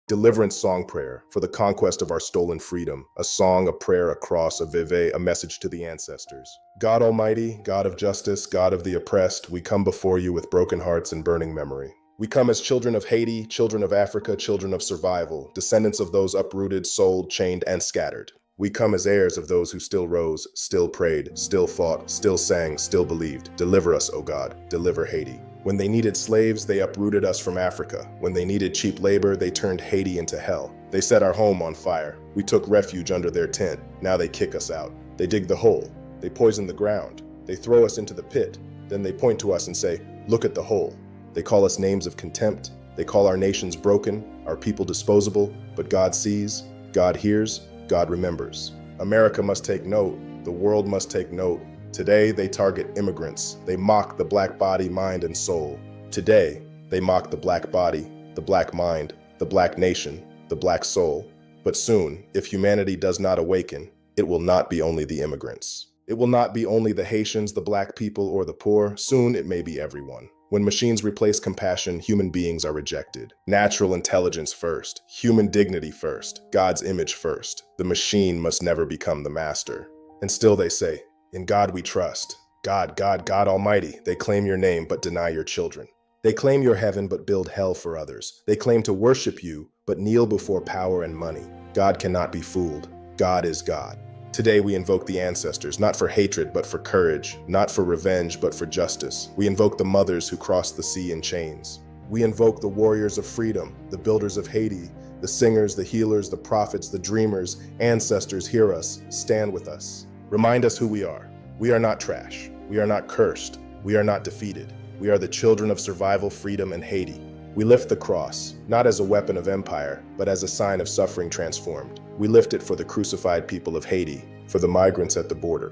Deliverance Song-Prayer for the conquest of our stolen freedom, a song, a prayer, a cross, a Vévé, a message to the ancestors. God Almighty, God of justice, God of the oppressed, we come before you with broken hearts and burning memory. We come as children of Haiti, children of Africa, children of survival, descendants of those uprooted, sold, chained, and scattered. We come as heirs of those who still rose, still prayed, still fought, still sang, still believed. Deliver us, O God, deliver Haiti. When they needed slaves, they uprooted us from Africa. When they needed cheap labor, they turned Haiti into hell. They set our home on fire. We took refuge under their tent. Now they kick us out. They dig the hole. They poison the ground. They throw us into the pit. Then they point to us and say, "Look at the hole." They call us names of contempt. They call our nations broken, our people disposable. But God sees, God hears, God remembers. America must take note. The world must take note. Today, they target immigrants. They mock the black body, mind, and soul. Today, they mock the black body, the black mind, the black nation, the black soul. But soon, if humanity does not awaken, it will not be only the immigrants. It will not be only the Haitians, the black people, or the poor. Soon, it may be everyone. When machines replace compassion, human beings are rejected. Natural intelligence first, human dignity first, God's image first. The machine must never become the master. And still they say, "In God we trust." God, God, God Almighty. They claim your name but deny your children. They claim your heaven but build hell for others. They claim to worship you but kneel before power and money. God cannot be fooled. God is God. Today we invoke the ancestors, not for hatred but for courage, not for revenge but for justice. We invoke the mothers who crossed the sea in chains. We invoke the warriors of freedom, the builders of Haiti, the singers, the healers, the prophets, the dreamers. Ancestors, hear us, stand with us. Remind us who we are. We are not trash. We are not cursed. We are not defeated. We are the children of survival, freedom, and Haiti. We lift the cross, not as a weapon of empire, but as a sign of suffering transformed. We lift it for the crucified people of Haiti, for the migrants at the border,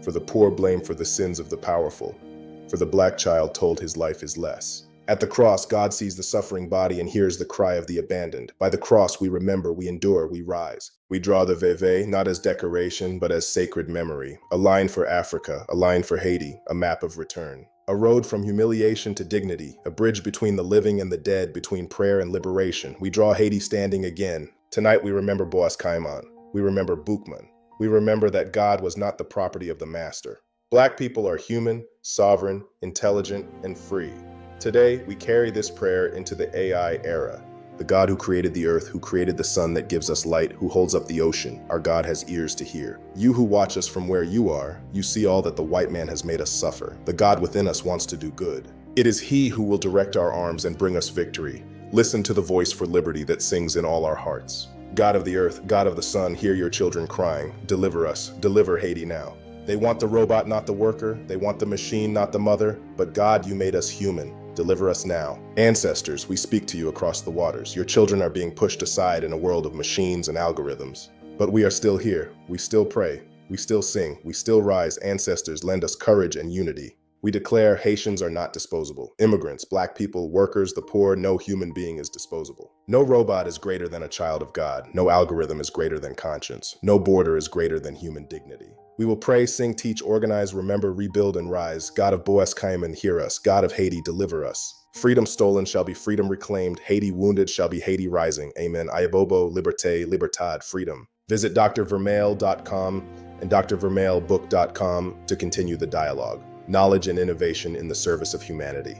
for the poor blamed for the sins of the powerful, for the black child told his life is less. At the cross, God sees the suffering body and hears the cry of the abandoned. By the cross, we remember, we endure, we rise. We draw the Vévé, not as decoration, but as sacred memory. A line for Africa, a line for Haiti, a map of return. A road from humiliation to dignity, a bridge between the living and the dead, between prayer and liberation. We draw Haiti standing again. Tonight we remember Bois Caïman. We remember Boukman. We remember that God was not the property of the master. Black people are human, sovereign, intelligent, and free. Today, we carry this prayer into the AI era. The God who created the earth, who created the sun that gives us light, who holds up the ocean, our God has ears to hear. You who watch us from where you are, you see all that the white man has made us suffer. The God within us wants to do good. It is He who will direct our arms and bring us victory. Listen to the voice for liberty that sings in all our hearts. God of the earth, God of the sun, hear your children crying. Deliver us, deliver Haiti now. They want the robot, not the worker. They want the machine, not the mother. But God, you made us human. Deliver us now. Ancestors, we speak to you across the waters. Your children are being pushed aside in a world of machines and algorithms. But we are still here. We still pray. We still sing. We still rise. Ancestors, lend us courage and unity. We declare Haitians are not disposable. Immigrants, black people, workers, the poor, no human being is disposable. No robot is greater than a child of God. No algorithm is greater than conscience. No border is greater than human dignity. We will pray, sing, teach, organize, remember, rebuild, and rise. God of Bois Caïman, hear us. God of Haiti, deliver us. Freedom stolen shall be freedom reclaimed. Haiti wounded shall be Haiti rising. Amen. Ayabobo, liberté, libertad, freedom. Visit drvermeille.com and drvermeillebook.com to continue the dialogue. Knowledge and innovation in the service of humanity.